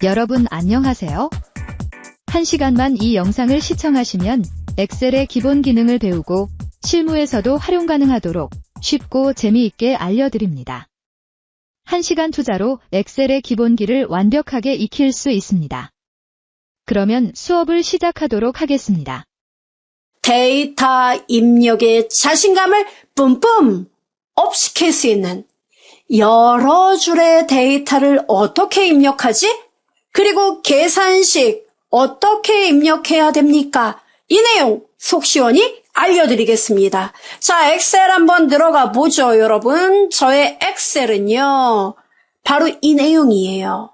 여러분 안녕하세요. 1시간만 이 영상을 시청하시면 엑셀의 기본 기능을 배우고 실무에서도 활용 가능하도록 쉽고 재미있게 알려드립니다. 1시간 투자로 엑셀의 기본기를 완벽하게 익힐 수 있습니다. 그러면 수업을 시작하도록 하겠습니다. 데이터 입력의 자신감을 뿜뿜 업시킬 수 있는 여러 줄의 데이터를 어떻게 입력하지? 그리고 계산식 어떻게 입력해야 됩니까? 이 내용 속 시원히 알려드리겠습니다. 자, 엑셀 한번 들어가 보죠, 여러분. 저의 엑셀은요, 바로 이 내용이에요.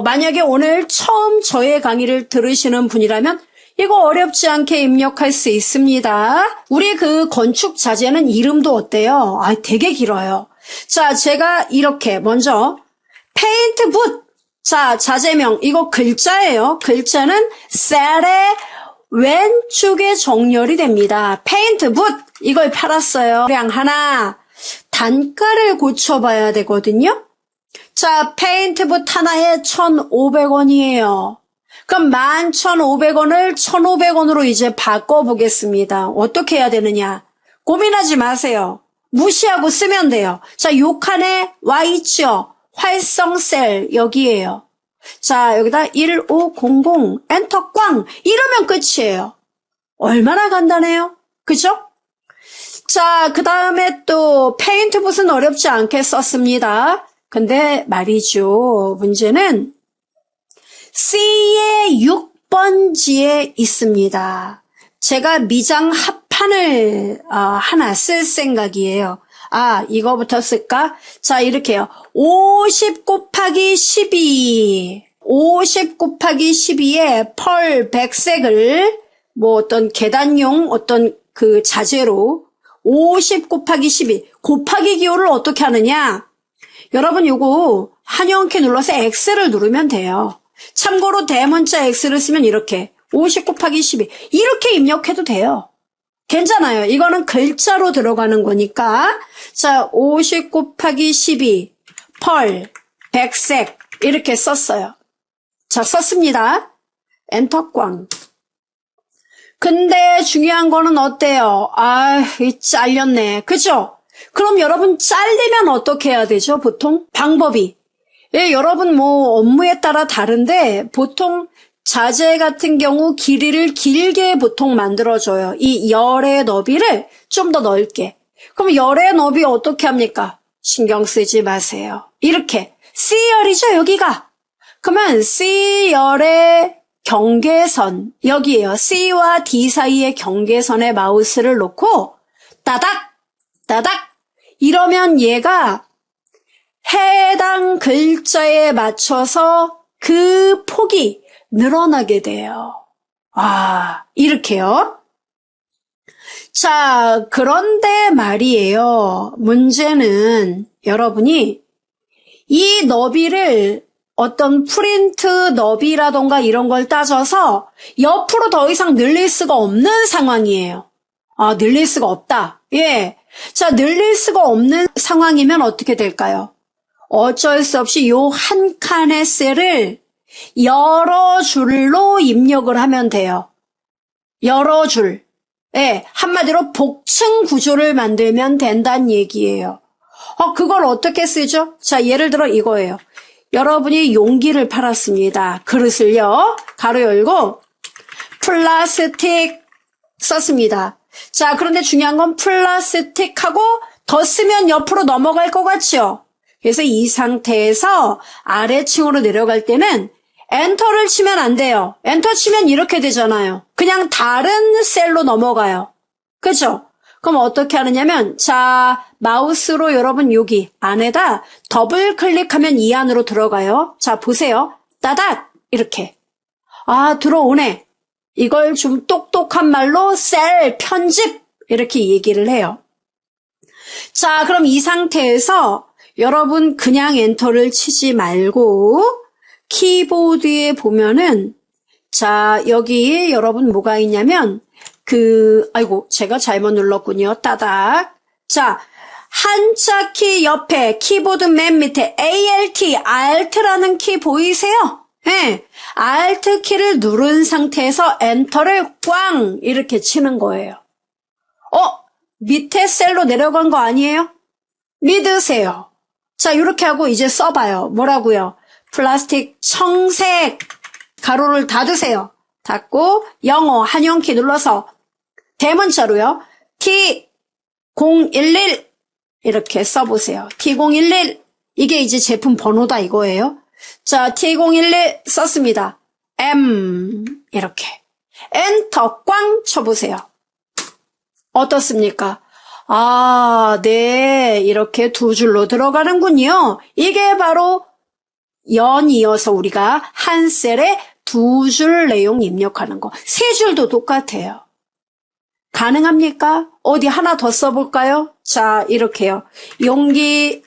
만약에 오늘 처음 저의 강의를 들으시는 분이라면 이거 어렵지 않게 입력할 수 있습니다. 우리 그 건축 자재는 이름도 어때요? 되게 길어요. 자, 제가 이렇게 먼저 페인트 붓. 자, 자재명 이거 글자예요. 글자는 셀의 왼쪽에 정렬이 됩니다. 페인트 붓 이걸 팔았어요. 량 하나. 단가를 고쳐봐야 되거든요. 자, 페인트 붓 하나에 1,500원이에요. 그럼 11,500원을 1,500원으로 이제 바꿔보겠습니다. 어떻게 해야 되느냐? 고민하지 마세요. 무시하고 쓰면 돼요. 자, 요 칸에 와 있죠? 활성 셀 여기에요. 자, 여기다 1500 엔터 꽝 이러면 끝이에요. 얼마나 간단해요? 그죠? 자, 그 다음에 또 페인트 붓은 어렵지 않게 썼습니다. 근데 말이죠. 문제는 C의 6번지에 있습니다. 제가 미장 합판을 하나 쓸 생각이에요. 이거부터 쓸까? 자, 이렇게요. 50 곱하기 12. 50 곱하기 12에 펄 백색을 어떤 계단용 어떤 그 자재로 50 곱하기 12. 곱하기 기호를 어떻게 하느냐? 여러분 요거 한영키 눌러서 X를 누르면 돼요. 참고로 대문자 X를 쓰면 이렇게 50 곱하기 12 이렇게 입력해도 돼요. 괜찮아요. 이거는 글자로 들어가는 거니까. 자, 50 곱하기 12 펄 백색 이렇게 썼어요. 자, 썼습니다. 엔터 꽝. 근데 중요한 거는 어때요? 잘렸네. 그죠? 그럼 여러분 잘리면 어떻게 해야 되죠? 보통 방법이. 여러분 업무에 따라 다른데 보통 자재 같은 경우 길이를 길게 보통 만들어줘요. 이 열의 너비를 좀 더 넓게. 그럼 열의 너비 어떻게 합니까? 신경 쓰지 마세요. 이렇게 C열이죠, 여기가. 그러면 C열의 경계선, 여기에요. C와 D 사이의 경계선에 마우스를 놓고 따닥, 따닥 이러면 얘가 해당 글자에 맞춰서 그 폭이 늘어나게 돼요. 이렇게요. 자, 그런데 말이에요. 문제는 여러분이 이 너비를 어떤 프린트 너비라던가 이런 걸 따져서 옆으로 더 이상 늘릴 수가 없는 상황이에요. 늘릴 수가 없다. 예. 자, 늘릴 수가 없는 상황이면 어떻게 될까요? 어쩔 수 없이 요 한 칸의 셀을 여러 줄로 입력을 하면 돼요. 여러 줄. 예, 한마디로 복층 구조를 만들면 된다는 얘기예요. 그걸 어떻게 쓰죠? 자, 예를 들어 이거예요. 여러분이 용기를 팔았습니다. 그릇을요. 가로 열고 플라스틱 썼습니다. 자, 그런데 중요한 건 플라스틱하고 더 쓰면 옆으로 넘어갈 것 같죠? 그래서 이 상태에서 아래층으로 내려갈 때는 엔터를 치면 안 돼요. 엔터 치면 이렇게 되잖아요. 그냥 다른 셀로 넘어가요. 그죠? 그럼 어떻게 하느냐면, 자, 마우스로 여러분 여기 안에다 더블 클릭하면 이 안으로 들어가요. 자, 보세요. 따닥! 이렇게. 들어오네. 이걸 좀 똑똑한 말로 셀 편집! 이렇게 얘기를 해요. 자, 그럼 이 상태에서 여러분 그냥 엔터를 치지 말고 키보드에 보면은 자, 여기 여러분 뭐가 있냐면 제가 잘못 눌렀군요. 따닥. 자, 한자 키 옆에 키보드 맨 밑에 ALT, Alt라는 키 보이세요? 예, Alt 키를 누른 상태에서 엔터를 꽝 이렇게 치는 거예요. 밑에 셀로 내려간 거 아니에요? 믿으세요. 자, 이렇게 하고 이제 써봐요. 뭐라고요? 플라스틱 청색 가로를 닫으세요. 닫고 영어 한영키 눌러서 대문자로요. T011 이렇게 써보세요. T011 이게 이제 제품 번호다 이거예요. 자, T011 썼습니다. M 이렇게 엔터 꽝 쳐보세요. 어떻습니까? 아, 네, 이렇게 두 줄로 들어가는군요. 이게 바로 연이어서 우리가 한 셀에 두 줄 내용 입력하는 거. 세 줄도 똑같아요. 가능합니까? 어디 하나 더 써볼까요? 자, 이렇게요. 용기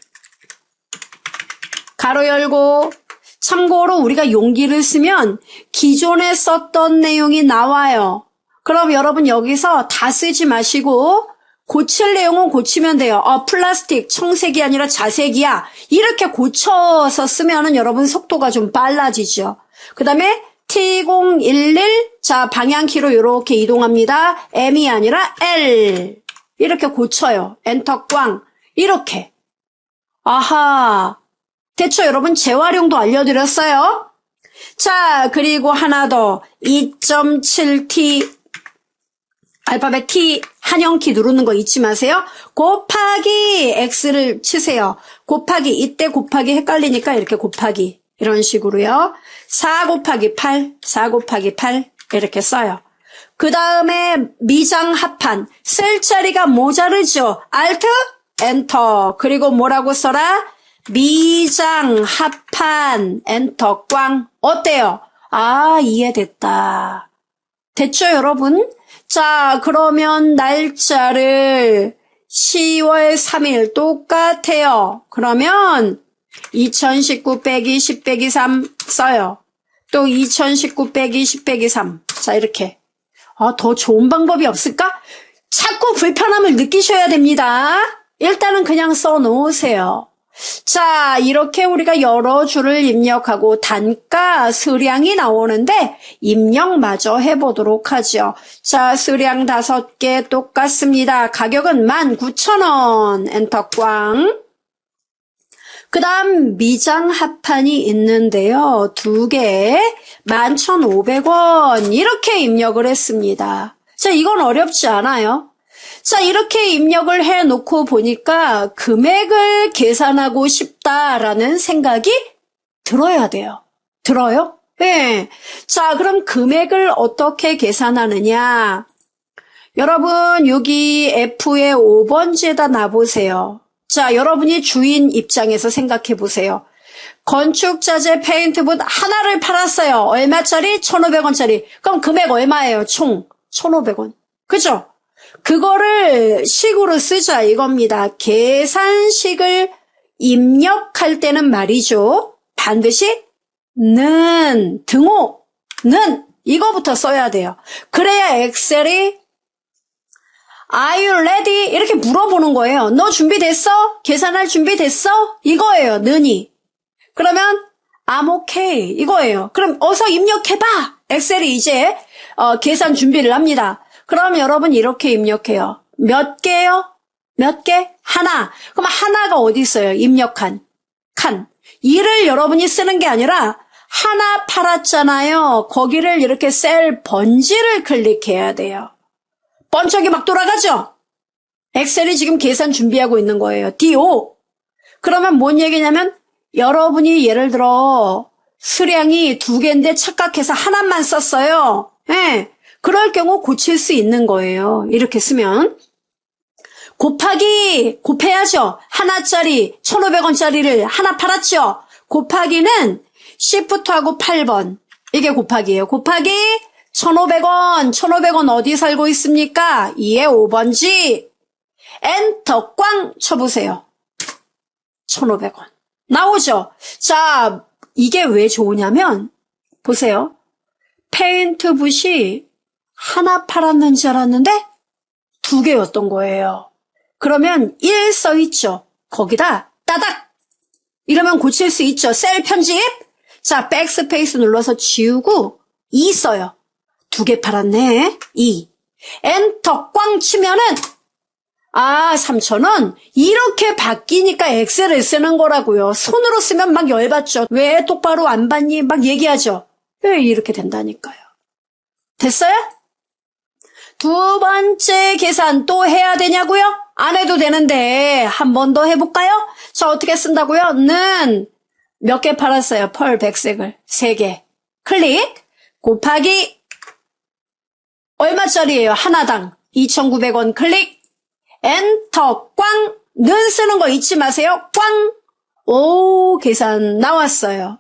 가로 열고 참고로 우리가 용기를 쓰면 기존에 썼던 내용이 나와요. 그럼 여러분 여기서 다 쓰지 마시고 고칠 내용은 고치면 돼요. 플라스틱 청색이 아니라 자색이야. 이렇게 고쳐서 쓰면은 여러분 속도가 좀 빨라지죠. 그 다음에 T011 자 방향키로 이렇게 이동합니다. M이 아니라 L 이렇게 고쳐요. 엔터 꽝 이렇게. 아하 대충 여러분 재활용도 알려드렸어요. 자 그리고 하나 더 2.7T 알파벳 T 한영키 누르는 거 잊지 마세요. 곱하기 X를 치세요. 곱하기 이때 곱하기 헷갈리니까 이렇게 곱하기 이런 식으로요. 4 곱하기 8 4 곱하기 8 이렇게 써요. 그 다음에 미장 합한 쓸 자리가 모자르죠. Alt 엔터 그리고 뭐라고 써라? 미장 합한 엔터 꽝 어때요? 아 이해됐다. 됐죠 여러분? 자 그러면 날짜를 10월 3일 똑같아요. 그러면 2019 빼기 10 빼기 3 써요. 또 2019 빼기 10 빼기 3 자 이렇게 더 좋은 방법이 없을까? 자꾸 불편함을 느끼셔야 됩니다. 일단은 그냥 써놓으세요. 자, 이렇게 우리가 여러 줄을 입력하고 단가, 수량이 나오는데 입력마저 해보도록 하죠. 자, 수량 5개 똑같습니다. 가격은 19,000원. 엔터 꽝. 그 다음 미장 합판이 있는데요. 2개 11,500원 이렇게 입력을 했습니다. 자, 이건 어렵지 않아요. 자, 이렇게 입력을 해놓고 보니까 금액을 계산하고 싶다라는 생각이 들어야 돼요. 들어요? 네. 자, 그럼 금액을 어떻게 계산하느냐? 여러분, 여기 F의 5번지에다 놔보세요. 자, 여러분이 주인 입장에서 생각해 보세요. 건축자재 페인트붓 하나를 팔았어요. 얼마짜리? 1,500원짜리. 그럼 금액 얼마예요? 총 1,500원. 그죠? 그거를 식으로 쓰자 이겁니다. 계산식을 입력할 때는 말이죠. 반드시 는, 등호, 는 이거부터 써야 돼요. 그래야 엑셀이 Are you ready? 이렇게 물어보는 거예요. 너 준비됐어? 계산할 준비됐어? 이거예요. 는이. 그러면 I'm okay 이거예요. 그럼 어서 입력해봐. 엑셀이 이제 계산 준비를 합니다. 그럼 여러분 이렇게 입력해요. 몇 개요? 몇 개? 하나. 그럼 하나가 어디 있어요? 입력한 칸. 이를 여러분이 쓰는 게 아니라 하나 팔았잖아요. 거기를 이렇게 셀 번지를 클릭해야 돼요. 번쩍이 막 돌아가죠? 엑셀이 지금 계산 준비하고 있는 거예요. D5. 그러면 뭔 얘기냐면 여러분이 예를 들어 수량이 2개인데 착각해서 하나만 썼어요. 네. 그럴 경우 고칠 수 있는 거예요. 이렇게 쓰면. 곱하기, 곱해야죠. 하나짜리, 1,500원짜리를 하나 팔았죠. 곱하기는 Shift하고 8번. 이게 곱하기예요. 곱하기 1,500원. 1,500원 어디 살고 있습니까? 2의 5번지. 엔터 꽝 쳐보세요. 1,500원. 나오죠? 자, 이게 왜 좋으냐면, 보세요. 페인트 붓이 하나 팔았는지 알았는데 2개였던 거예요. 그러면 1 써있죠. 거기다 따닥 이러면 고칠 수 있죠. 셀 편집. 자, 백스페이스 눌러서 지우고 2 써요. 2개 팔았네. 2. 엔터 꽝 치면은 3,000원? 이렇게 바뀌니까 엑셀을 쓰는 거라고요. 손으로 쓰면 막 열받죠. 왜 똑바로 안 받니? 막 얘기하죠. 왜 이렇게 된다니까요. 됐어요? 두 번째 계산 또 해야 되냐고요? 안 해도 되는데 한 번 더 해볼까요? 자, 어떻게 쓴다고요? 는 몇 개 팔았어요? 펄 백색을 3개. 클릭 곱하기 얼마짜리예요? 하나당 2,900원 클릭 엔터 꽝. 는 쓰는 거 잊지 마세요. 꽝. 오, 계산 나왔어요.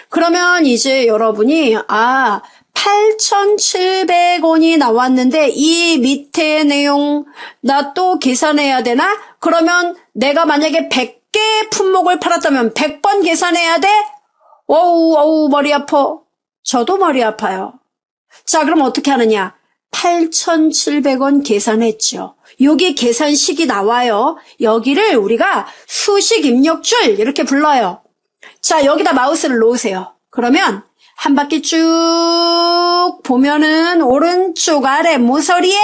그러면 이제 여러분이 8,700원이 나왔는데 이 밑에 내용 나 또 계산해야 되나? 그러면 내가 만약에 100개 품목을 팔았다면 100번 계산해야 돼? 어우 머리 아파. 저도 머리 아파요. 자, 그럼 어떻게 하느냐? 8,700원 계산했죠. 여기 계산식이 나와요. 여기를 우리가 수식 입력줄 이렇게 불러요. 자, 여기다 마우스를 놓으세요. 그러면 한 바퀴 쭉 보면은 오른쪽 아래 모서리에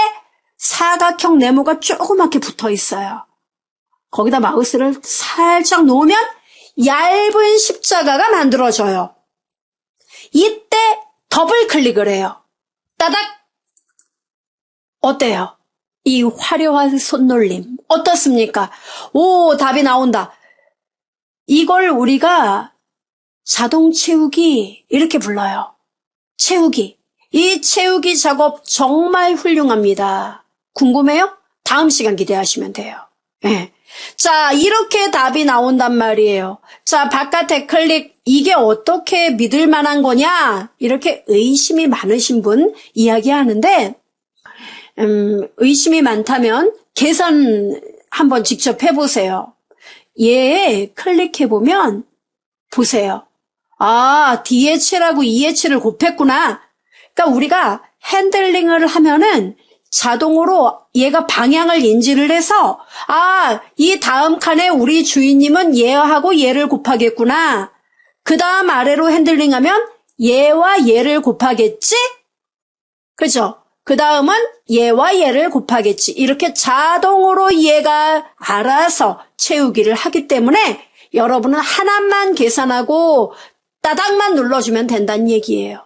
사각형 네모가 조그맣게 붙어 있어요. 거기다 마우스를 살짝 놓으면 얇은 십자가가 만들어져요. 이때 더블 클릭을 해요. 따닥! 어때요? 이 화려한 손놀림 어떻습니까? 오, 답이 나온다. 이걸 우리가 자동 채우기 이렇게 불러요. 채우기. 이 채우기 작업 정말 훌륭합니다. 궁금해요? 다음 시간 기대하시면 돼요. 네. 자, 이렇게 답이 나온단 말이에요. 자, 바깥에 클릭. 이게 어떻게 믿을 만한 거냐? 이렇게 의심이 많으신 분 이야기하는데 의심이 많다면 계산 한번 직접 해보세요. 얘 클릭해보면 보세요. D의 7하고 E의 7을 곱했구나. 그러니까 우리가 핸들링을 하면은 자동으로 얘가 방향을 인지를 해서 이 다음 칸에 우리 주인님은 얘하고 얘를 곱하겠구나. 그 다음 아래로 핸들링하면 얘와 얘를 곱하겠지? 그죠? 그 다음은 얘와 얘를 곱하겠지. 이렇게 자동으로 얘가 알아서 채우기를 하기 때문에 여러분은 하나만 계산하고 따닥만 눌러주면 된다는 얘기예요.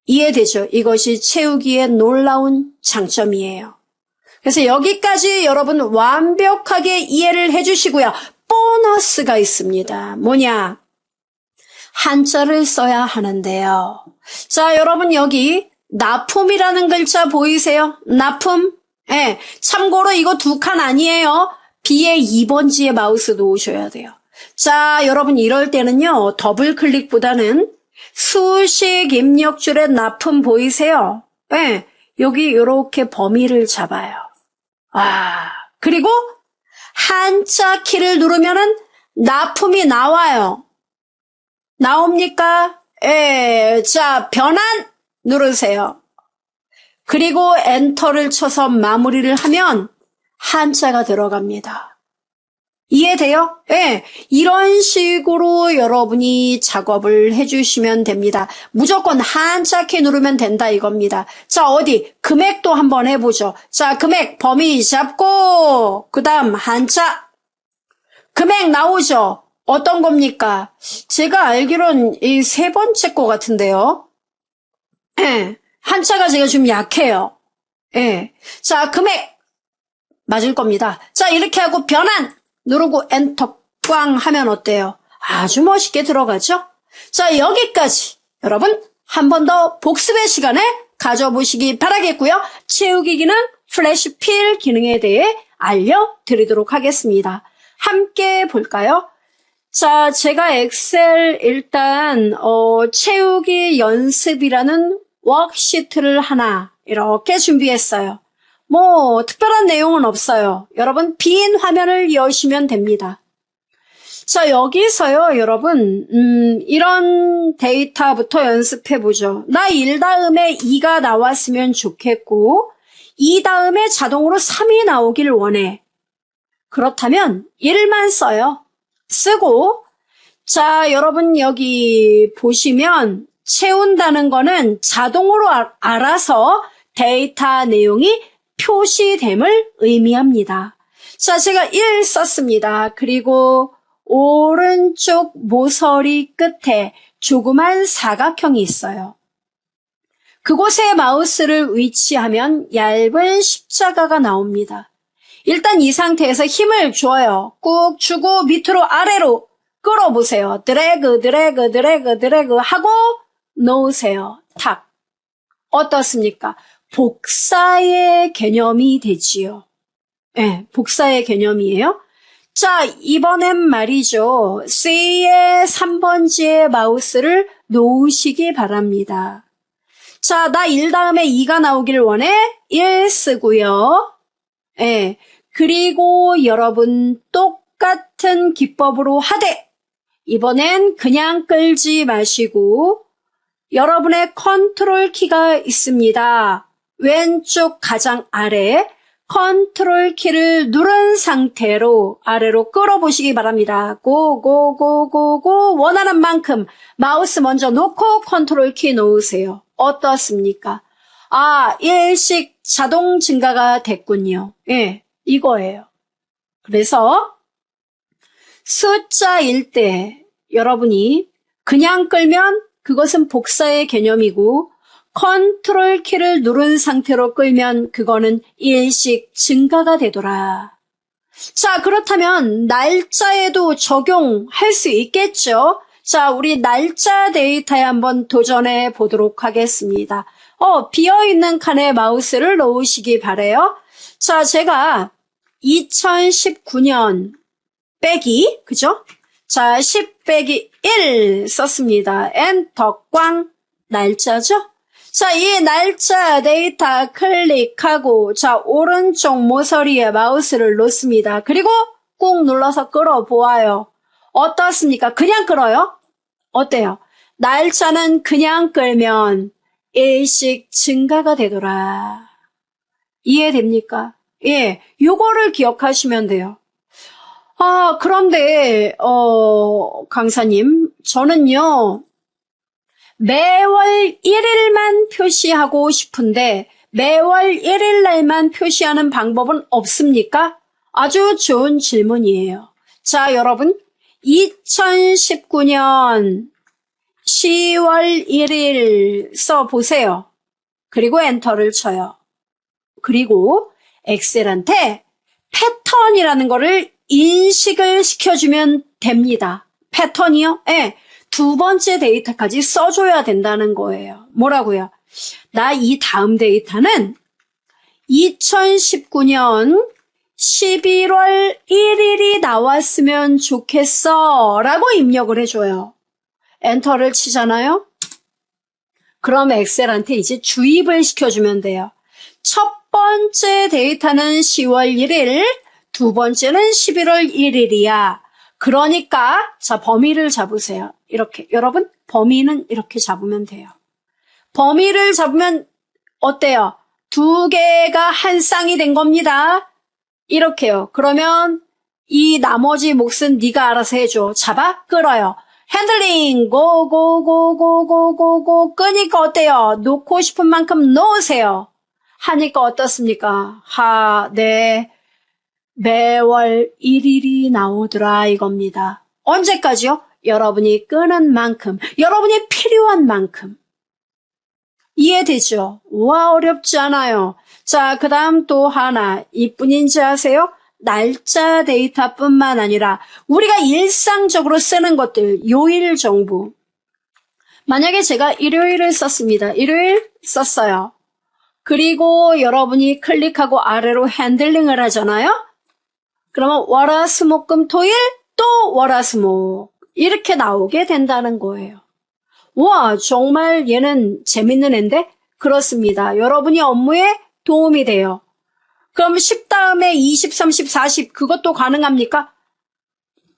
이해되죠? 이것이 채우기의 놀라운 장점이에요. 그래서 여기까지 여러분 완벽하게 이해를 해주시고요. 보너스가 있습니다. 뭐냐? 한자를 써야 하는데요. 자, 여러분 여기 납품이라는 글자 보이세요? 납품? 예. 참고로 이거 2칸 아니에요. B의 2번지에 마우스 놓으셔야 돼요. 자, 여러분 이럴 때는요. 더블 클릭보다는 수식 입력줄에 납품 보이세요? 예. 여기 이렇게 범위를 잡아요. 그리고 한자 키를 누르면은 납품이 나와요. 나옵니까? 예. 자, 변환 누르세요. 그리고 엔터를 쳐서 마무리를 하면 한자가 들어갑니다. 이해돼요? 예. 이런 식으로 여러분이 작업을 해주시면 됩니다. 무조건 한자 키 누르면 된다 이겁니다. 자, 어디 금액도 한번 해보죠. 자, 금액 범위 잡고 그 다음 한자 금액 나오죠? 어떤 겁니까? 제가 알기론 이 3번째 거 같은데요. 예. 한자가 제가 좀 약해요. 예. 자, 금액 맞을 겁니다. 자, 이렇게 하고 변환 누르고 엔터 꽝 하면 어때요? 아주 멋있게 들어가죠? 자, 여기까지 여러분 한 번 더 복습의 시간을 가져보시기 바라겠고요. 채우기 기능, 플래시 필 기능에 대해 알려드리도록 하겠습니다. 함께 볼까요? 자, 제가 엑셀 일단 채우기 연습이라는 워크시트를 하나 이렇게 준비했어요. 뭐 특별한 내용은 없어요. 여러분 빈 화면을 여시면 됩니다. 자, 여기서요 여러분 이런 데이터부터 연습해보죠. 나 1 다음에 2가 나왔으면 좋겠고 2 다음에 자동으로 3이 나오길 원해. 그렇다면 1만 써요. 쓰고 자, 여러분 여기 보시면 채운다는 거는 자동으로 알아서 데이터 내용이 표시됨을 의미합니다. 자, 제가 1 썼습니다. 그리고 오른쪽 모서리 끝에 조그만 사각형이 있어요. 그곳에 마우스를 위치하면 얇은 십자가가 나옵니다. 일단 이 상태에서 힘을 줘요. 꾹 주고 밑으로 아래로 끌어보세요. 드래그, 드래그, 드래그, 드래그 하고 놓으세요. 탁. 어떻습니까? 복사의 개념이 되지요. 네, 복사의 개념이에요. 자, 이번엔 말이죠. C의 3번지에 마우스를 놓으시기 바랍니다. 자, 나 1 다음에 2가 나오길 원해? 1 쓰고요. 예. 그리고 여러분 똑같은 기법으로 하되 이번엔 그냥 끌지 마시고 여러분의 컨트롤 키가 있습니다. 왼쪽 가장 아래 컨트롤 키를 누른 상태로 아래로 끌어보시기 바랍니다. 고고고고고 원하는 만큼 마우스 먼저 놓고 컨트롤 키 놓으세요. 어떻습니까? 아, 일씩 자동 증가가 됐군요. 예, 이거예요. 그래서 숫자일 때 여러분이 그냥 끌면 그것은 복사의 개념이고 컨트롤 키를 누른 상태로 끌면 그거는 일씩 증가가 되더라. 자, 그렇다면 날짜에도 적용할 수 있겠죠? 자, 우리 날짜 데이터에 한번 도전해 보도록 하겠습니다. 비어있는 칸에 마우스를 놓으시기 바래요. 자, 제가 2019년 빼기, 그죠? 자, 10 빼기 1 썼습니다. 엔터 꽝 날짜죠? 자, 이 날짜 데이터 클릭하고 자, 오른쪽 모서리에 마우스를 놓습니다. 그리고 꾹 눌러서 끌어보아요. 어떻습니까? 그냥 끌어요? 어때요? 날짜는 그냥 끌면 일씩 증가가 되더라. 이해됩니까? 예, 요거를 기억하시면 돼요. 아, 그런데 강사님, 저는요 매월 1일만 표시하고 싶은데 매월 1일 날만 표시하는 방법은 없습니까? 아주 좋은 질문이에요. 자, 여러분 2019년 10월 1일 써보세요. 그리고 엔터를 쳐요. 그리고 엑셀한테 패턴이라는 거를 인식을 시켜주면 됩니다. 패턴이요? 네. 두 번째 데이터까지 써줘야 된다는 거예요. 뭐라고요? 나 이 다음 데이터는 2019년 11월 1일이 나왔으면 좋겠어 라고 입력을 해줘요. 엔터를 치잖아요. 그럼 엑셀한테 이제 주입을 시켜주면 돼요. 첫 번째 데이터는 10월 1일, 두 번째는 11월 1일이야. 그러니까 자, 범위를 잡으세요. 이렇게 여러분 범위는 이렇게 잡으면 돼요. 범위를 잡으면 어때요? 두 개가 한 쌍이 된 겁니다. 이렇게요. 그러면 이 나머지 몫은 네가 알아서 해줘. 잡아 끌어요. 핸들링 고고고고고고고 끄니까 어때요? 놓고 싶은 만큼 놓으세요. 하니까 어떻습니까? 네. 매월 1일이 나오더라 이겁니다. 언제까지요? 여러분이 끄는 만큼, 여러분이 필요한 만큼. 이해되죠? 와, 어렵지 않아요. 자, 그 다음 또 하나 이뿐인지 아세요? 날짜 데이터뿐만 아니라 우리가 일상적으로 쓰는 것들, 요일 정보. 만약에 제가 일요일을 썼습니다. 일요일 썼어요. 그리고 여러분이 클릭하고 아래로 핸들링을 하잖아요. 그러면 월화수목금토일 또 월화수목 이렇게 나오게 된다는 거예요. 와, 정말 얘는 재밌는 앤데? 그렇습니다. 여러분이 업무에 도움이 돼요. 그럼 10 다음에 20, 30, 40 그것도 가능합니까?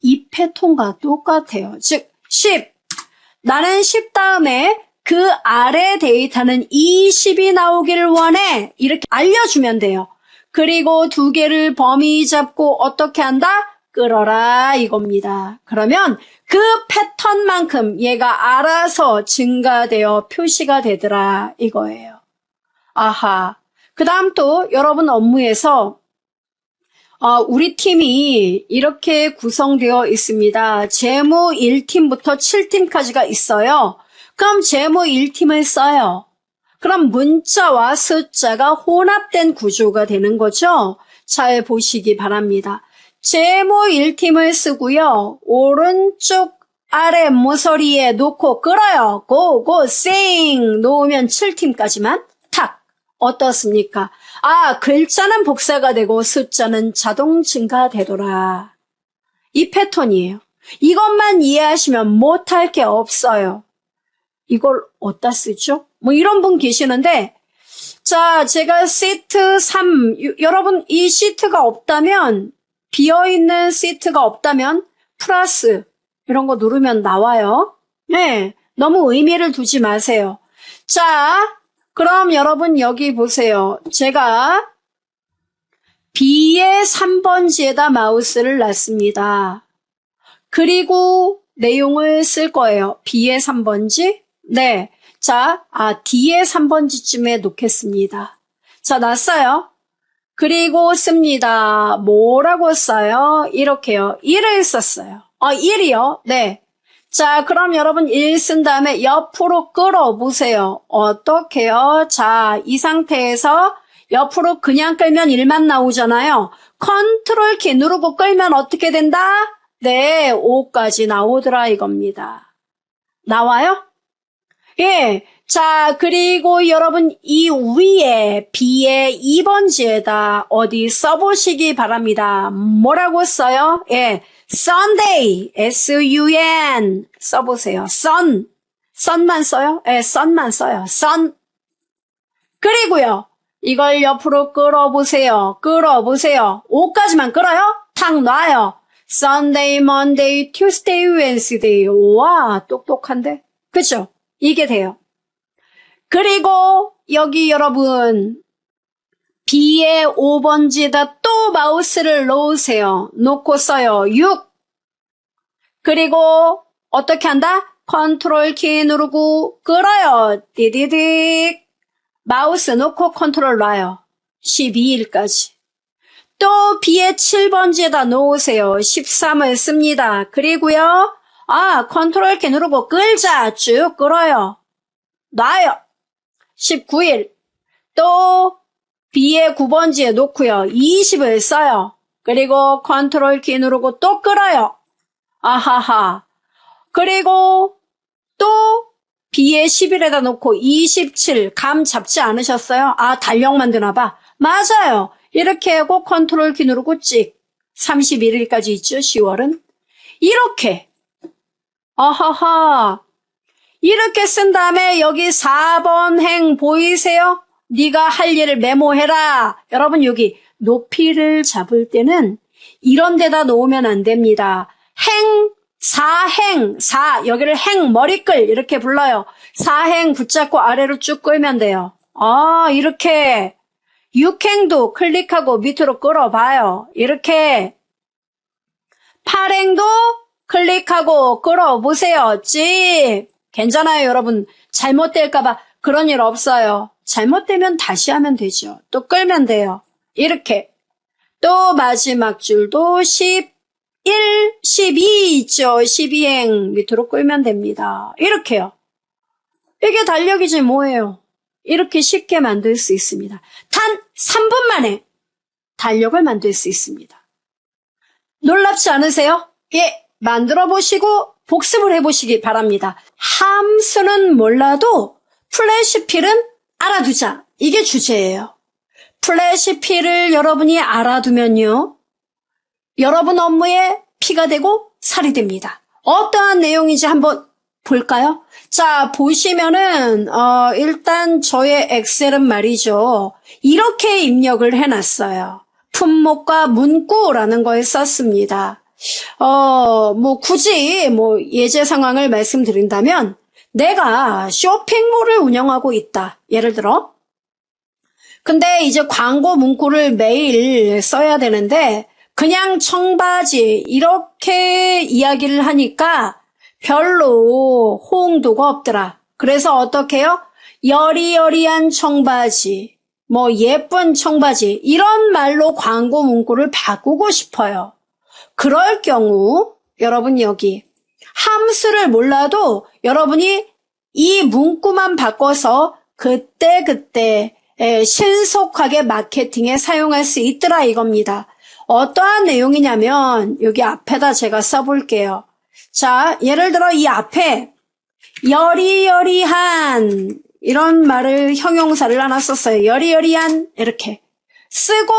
이 패턴과 똑같아요. 즉 10, 나는 10 다음에 그 아래 데이터는 20이 나오기를 원해. 이렇게 알려주면 돼요. 그리고 두 개를 범위 잡고 어떻게 한다? 끌어라 이겁니다. 그러면 그 패턴만큼 얘가 알아서 증가되어 표시가 되더라 이거예요. 아하. 그 다음 또 여러분 업무에서 우리 팀이 이렇게 구성되어 있습니다. 재무 1팀부터 7팀까지가 있어요. 그럼 재무 1팀을 써요. 그럼 문자와 숫자가 혼합된 구조가 되는 거죠. 잘 보시기 바랍니다. 재무 1팀을 쓰고요. 오른쪽 아래 모서리에 놓고 끌어요. 고고 쌩 놓으면 7팀까지만 탁. 어떻습니까? 글자는 복사가 되고 숫자는 자동 증가되더라. 이 패턴이에요. 이것만 이해하시면 못할 게 없어요. 이걸 어디다 쓰죠? 뭐 이런 분 계시는데, 자, 제가 시트 3, 여러분 이 시트가 없다면, 비어있는 시트가 없다면 플러스 이런 거 누르면 나와요. 네, 너무 의미를 두지 마세요. 자, 그럼 여러분 여기 보세요. 제가 B의 3번지에다 마우스를 놨습니다. 그리고 내용을 쓸 거예요. B의 3번지? 네. 자, D의 3번지쯤에 놓겠습니다. 자, 놨어요. 그리고 씁니다. 뭐라고 써요? 이렇게요. 1을 썼어요. 1이요? 네. 자, 그럼 여러분 1 쓴 다음에 옆으로 끌어보세요. 어떻게요? 자, 이 상태에서 옆으로 그냥 끌면 1만 나오잖아요. 컨트롤 키 누르고 끌면 어떻게 된다? 네, 5까지 나오더라 이겁니다. 나와요? 예. 자, 그리고 여러분 이 위에 B의 2번지에다 어디 써보시기 바랍니다. 뭐라고 써요? 예. Sunday, S-U-N 써보세요. Sun, sun만 써요? 예, sun만 써요. Sun. 그리고요, 이걸 옆으로 끌어보세요. 끌어보세요. 5까지만 끌어요? 탁 놔요. Sunday, Monday, Tuesday, Wednesday. 와, 똑똑한데? 그죠? 이게 돼요. 그리고 여기 여러분 B의 5번지에다 또 마우스를 놓으세요. 놓고 써요. 6. 그리고 어떻게 한다? 컨트롤 키 누르고 끌어요. 디디딕. 마우스 놓고 컨트롤 놔요. 12일까지. 또 B의 7번지에다 놓으세요. 13을 씁니다. 그리고요. 컨트롤 키 누르고 끌자. 쭉 끌어요. 놔요. 19일. 또 B의 9번지에 놓고요. 20을 써요. 그리고 컨트롤 키 누르고 또 끌어요. 아하하. 그리고 또 B의 10일에다 놓고 27. 감 잡지 않으셨어요? 달력 만드나 봐. 맞아요. 이렇게 하고 컨트롤 키 누르고 찍. 31일까지 있죠, 10월은. 이렇게. 아하하. 이렇게 쓴 다음에 여기 4번 행 보이세요? 네가 할 일을 메모해라. 여러분 여기 높이를 잡을 때는 이런 데다 놓으면 안 됩니다. 행, 4행, 4 여기를 행, 머리끌 이렇게 불러요. 4행 붙잡고 아래로 쭉 끌면 돼요. 이렇게 6행도 클릭하고 밑으로 끌어봐요. 이렇게 8행도 클릭하고 끌어보세요. 찍. 괜찮아요, 여러분. 잘못될까봐 그런 일 없어요. 잘못되면 다시 하면 되죠. 또 끌면 돼요. 이렇게. 또 마지막 줄도 11, 12 있죠. 12행 밑으로 끌면 됩니다. 이렇게요. 이게 달력이지 뭐예요. 이렇게 쉽게 만들 수 있습니다. 단 3분 만에 달력을 만들 수 있습니다. 놀랍지 않으세요? 예, 만들어 보시고 복습을 해보시기 바랍니다. 함수는 몰라도 플래시필은 알아두자. 이게 주제예요. 플래시필을 여러분이 알아두면요. 여러분 업무에 피가 되고 살이 됩니다. 어떠한 내용인지 한번 볼까요? 자, 보시면은 일단 저의 엑셀은 말이죠. 이렇게 입력을 해놨어요. 품목과 문구라는 걸 썼습니다. 굳이 예제 상황을 말씀드린다면 내가 쇼핑몰을 운영하고 있다. 예를 들어. 근데 이제 광고 문구를 매일 써야 되는데 그냥 청바지 이렇게 이야기를 하니까 별로 호응도가 없더라. 그래서 어떻게 해요? 여리여리한 청바지, 뭐 예쁜 청바지 이런 말로 광고 문구를 바꾸고 싶어요. 그럴 경우 여러분 여기 함수를 몰라도 여러분이 이 문구만 바꿔서 그때 신속하게 마케팅에 사용할 수 있더라 이겁니다. 어떠한 내용이냐면 여기 앞에다 제가 써볼게요. 자, 예를 들어 이 앞에 여리여리한 이런 말을 형용사를 하나 썼어요. 여리여리한 이렇게 쓰고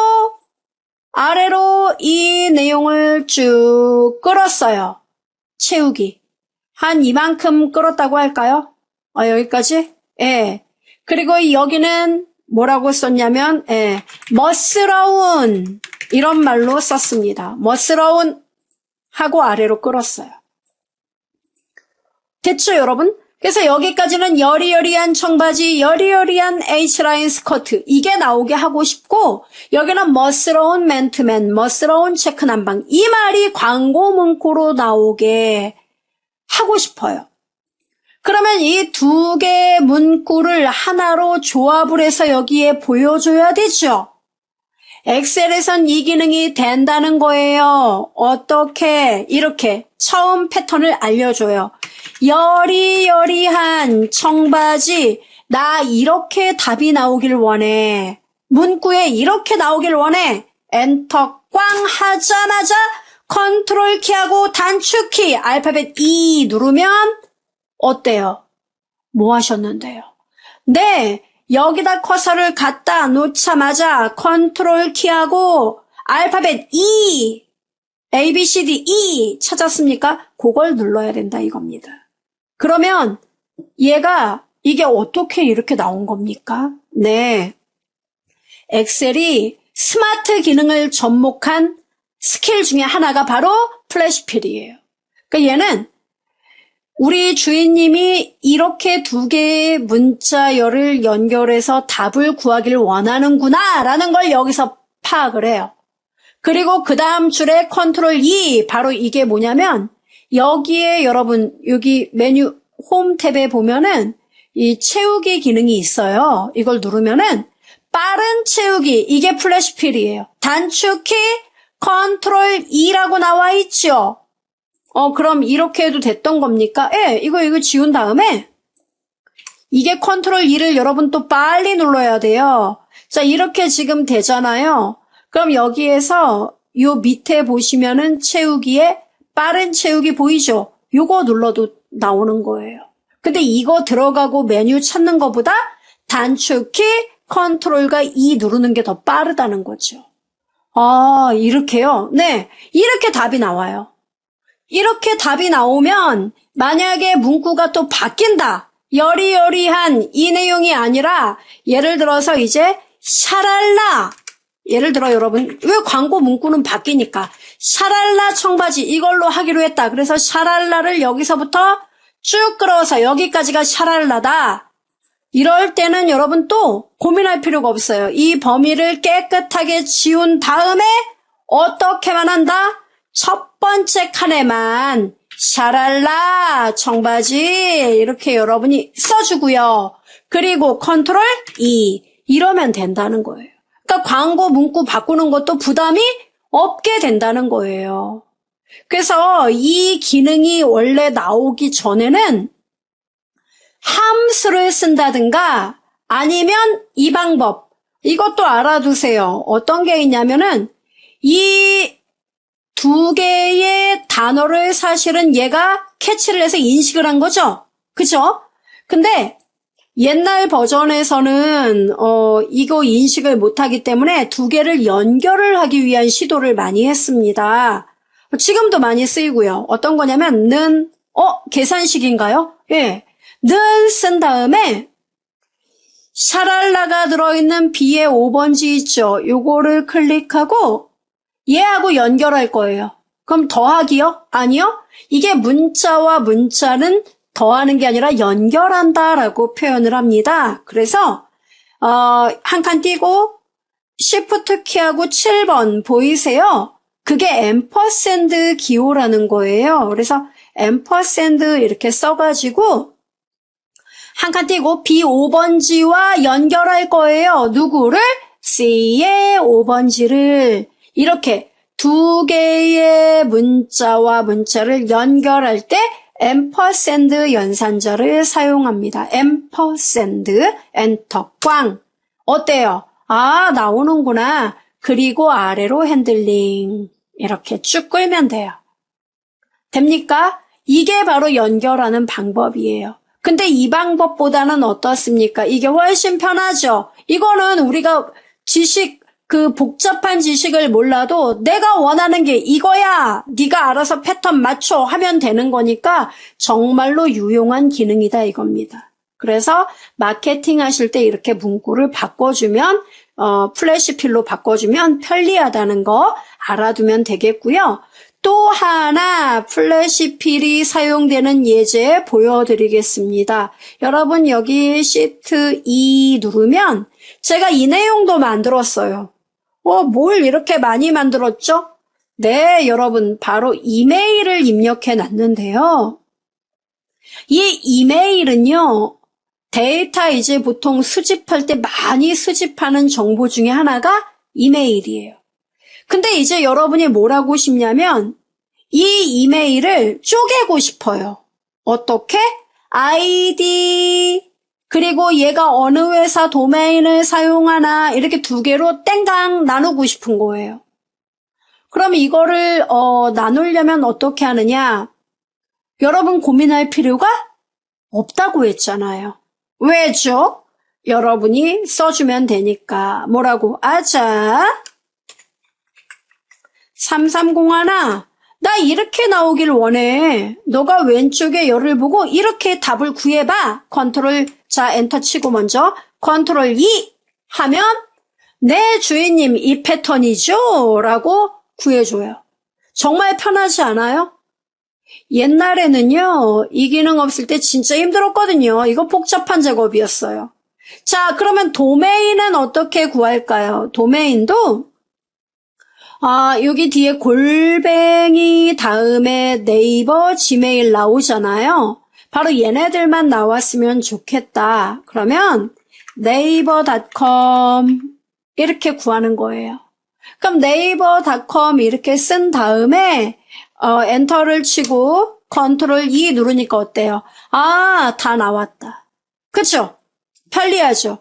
아래로 이 내용을 쭉 끌었어요. 채우기. 한 이만큼 끌었다고 할까요? 여기까지? 예. 그리고 여기는 뭐라고 썼냐면 멋스러운 이런 말로 썼습니다. 멋스러운 하고 아래로 끌었어요. 됐죠, 여러분? 그래서 여기까지는 여리여리한 청바지, 여리여리한 H라인 스커트 이게 나오게 하고 싶고 여기는 멋스러운 맨투맨, 멋스러운 체크 남방 이 말이 광고 문구로 나오게 하고 싶어요. 그러면 이 두 개의 문구를 하나로 조합을 해서 여기에 보여줘야 되죠. 엑셀에선 이 기능이 된다는 거예요. 어떻게? 이렇게 처음 패턴을 알려줘요. 여리여리한 청바지, 나 이렇게 답이 나오길 원해. 문구에 이렇게 나오길 원해. 엔터 꽝 하자마자 컨트롤 키하고 단축키 알파벳 E 누르면 어때요? 뭐 하셨는데요? 네, 여기다 커서를 갖다 놓자마자 컨트롤 키하고 알파벳 E, A, B, C, D, E 찾았습니까? 그걸 눌러야 된다 이겁니다. 그러면 얘가 이게 어떻게 이렇게 나온 겁니까? 네, 엑셀이 스마트 기능을 접목한 스킬 중에 하나가 바로 플래시필이에요. 그러니까 얘는 우리 주인님이 이렇게 두 개의 문자열을 연결해서 답을 구하기를 원하는구나 라는 걸 여기서 파악을 해요. 그리고 그 다음 줄에 컨트롤 E 바로 이게 뭐냐면 여기에 여러분 여기 메뉴 홈 탭에 보면은 이 채우기 기능이 있어요. 이걸 누르면은 빠른 채우기 이게 플래시필이에요. 단축키 컨트롤 E라고 나와 있죠. 그럼 이렇게 해도 됐던 겁니까? 예, 이거 지운 다음에 이게 컨트롤 E를 여러분 또 빨리 눌러야 돼요. 자, 이렇게 지금 되잖아요. 그럼 여기에서 요 밑에 보시면은 채우기에 빠른 채우기 보이죠? 요거 눌러도 나오는 거예요. 근데 이거 들어가고 메뉴 찾는 것보다 단축키 컨트롤과 E 누르는 게 더 빠르다는 거죠. 이렇게요? 네, 이렇게 답이 나와요. 이렇게 답이 나오면 만약에 문구가 또 바뀐다. 여리여리한 이 내용이 아니라 예를 들어서 이제 샤랄라. 예를 들어 여러분 왜 광고 문구는 바뀌니까 샤랄라 청바지 이걸로 하기로 했다. 그래서 샤랄라를 여기서부터 쭉 끌어서 여기까지가 샤랄라다. 이럴 때는 여러분 또 고민할 필요가 없어요. 이 범위를 깨끗하게 지운 다음에 어떻게만 한다? 첫 번째 칸에만 샤랄라 청바지 이렇게 여러분이 써주고요. 그리고 컨트롤 E 이러면 된다는 거예요. 그러니까 광고 문구 바꾸는 것도 부담이 없게 된다는 거예요. 그래서 이 기능이 원래 나오기 전에는 함수를 쓴다든가 아니면 이 방법 이것도 알아두세요. 어떤 게 있냐면은 이 두 개의 단어를 사실은 얘가 캐치를 해서 인식을 한 거죠. 그죠? 근데 옛날 버전에서는 이거 인식을 못하기 때문에 두 개를 연결을 하기 위한 시도를 많이 했습니다. 지금도 많이 쓰이고요. 어떤 거냐면 는 계산식인가요? 예, 는 쓴 다음에 샤랄라가 들어있는 B의 5번지 있죠. 요거를 클릭하고 얘하고 연결할 거예요. 그럼 더하기요? 아니요. 이게 문자와 문자는 더하는 게 아니라 연결한다라고 표현을 합니다. 그래서 한 칸 띄고 Shift 키하고 7번 보이세요? 그게 앰퍼샌드 기호라는 거예요. 그래서 앰퍼샌드 이렇게 써가지고 한 칸 띄고 B5번지와 연결할 거예요. 누구를? C의 5번지를 이렇게 두 개의 문자와 문자를 연결할 때 앰퍼샌드 연산자를 사용합니다. 앰퍼샌드, 엔터, 꽝. 어때요? 아, 나오는구나. 그리고 아래로 핸들링. 이렇게 쭉 끌면 돼요. 됩니까? 이게 바로 연결하는 방법이에요. 근데 이 방법보다는 어떻습니까? 이게 훨씬 편하죠? 이거는 우리가 복잡한 지식을 몰라도 내가 원하는 게 이거야. 네가 알아서 패턴 맞춰 하면 되는 거니까 정말로 유용한 기능이다 이겁니다. 그래서 마케팅 하실 때 이렇게 문구를 바꿔주면 플래시필로 바꿔주면 편리하다는 거 알아두면 되겠고요. 또 하나 플래시필이 사용되는 예제 보여드리겠습니다. 여러분 여기 시트 2 누르면 제가 이 내용도 만들었어요. 뭘 이렇게 많이 만들었죠? 네, 여러분 바로 이메일을 입력해 놨는데요. 이 이메일은요. 데이터 이제 보통 수집할 때 많이 수집하는 정보 중에 하나가 이메일이에요. 근데 이제 여러분이 뭘 하고 싶냐면 이 이메일을 쪼개고 싶어요. 어떻게? 아이디 그리고 얘가 어느 회사 도메인을 사용하나 이렇게 두 개로 땡강 나누고 싶은 거예요. 그럼 이거를 나누려면 어떻게 하느냐? 여러분 고민할 필요가 없다고 했잖아요. 왜죠? 여러분이 써주면 되니까. 뭐라고? 아자 3301, 나 이렇게 나오길 원해. 너가 왼쪽에 열을 보고 이렇게 답을 구해봐. 컨트롤, 자 엔터 치고 먼저 컨트롤 2 하면 네 주인님 이 패턴이죠? 라고 구해줘요. 정말 편하지 않아요? 옛날에는요. 이 기능 없을 때 진짜 힘들었거든요. 이거 복잡한 작업이었어요. 자, 그러면 도메인은 어떻게 구할까요? 도메인도 여기 뒤에 골뱅이 다음에 네이버, 지메일 나오잖아요. 바로 얘네들만 나왔으면 좋겠다. 그러면 네이버.com 이렇게 구하는 거예요. 그럼 네이버.com 이렇게 쓴 다음에 엔터를 치고 컨트롤 2 누르니까 어때요? 다 나왔다. 그쵸? 편리하죠?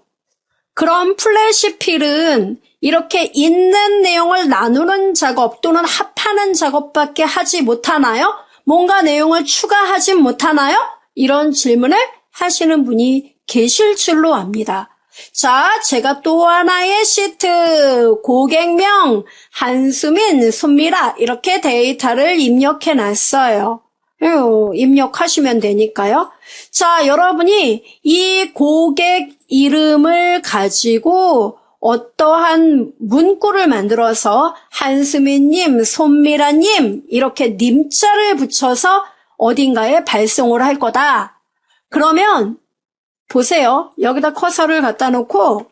그럼 플래시필은 이렇게 있는 내용을 나누는 작업 또는 합하는 작업밖에 하지 못하나요? 뭔가 내용을 추가하진 못하나요? 이런 질문을 하시는 분이 계실 줄로 압니다. 자, 제가 또 하나의 시트, 고객명, 한수민, 손미라 이렇게 데이터를 입력해 놨어요. 입력하시면 되니까요. 자, 여러분이 이 고객 이름을 가지고 어떠한 문구를 만들어서 한수민님, 손미라님 이렇게 님자를 붙여서 어딘가에 발송을 할 거다. 그러면 보세요. 여기다 커서를 갖다 놓고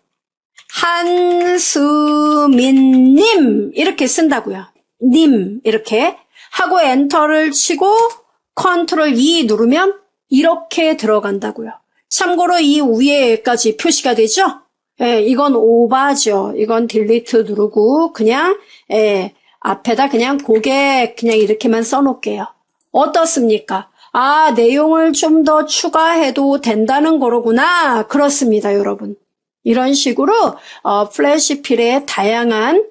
한수민님 이렇게 쓴다고요. 님 이렇게 하고 엔터를 치고 컨트롤 2 누르면 이렇게 들어간다고요. 참고로 이 위에까지 표시가 되죠? 이건 오바죠. 이건 딜리트 누르고 그냥 앞에다 그냥 고객 그냥 이렇게만 써놓을게요. 어떻습니까? 내용을 좀 더 추가해도 된다는 거로구나. 그렇습니다, 여러분. 이런 식으로 플래시필에 다양한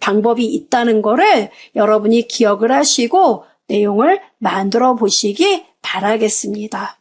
방법이 있다는 거를 여러분이 기억을 하시고 내용을 만들어 보시기 바라겠습니다.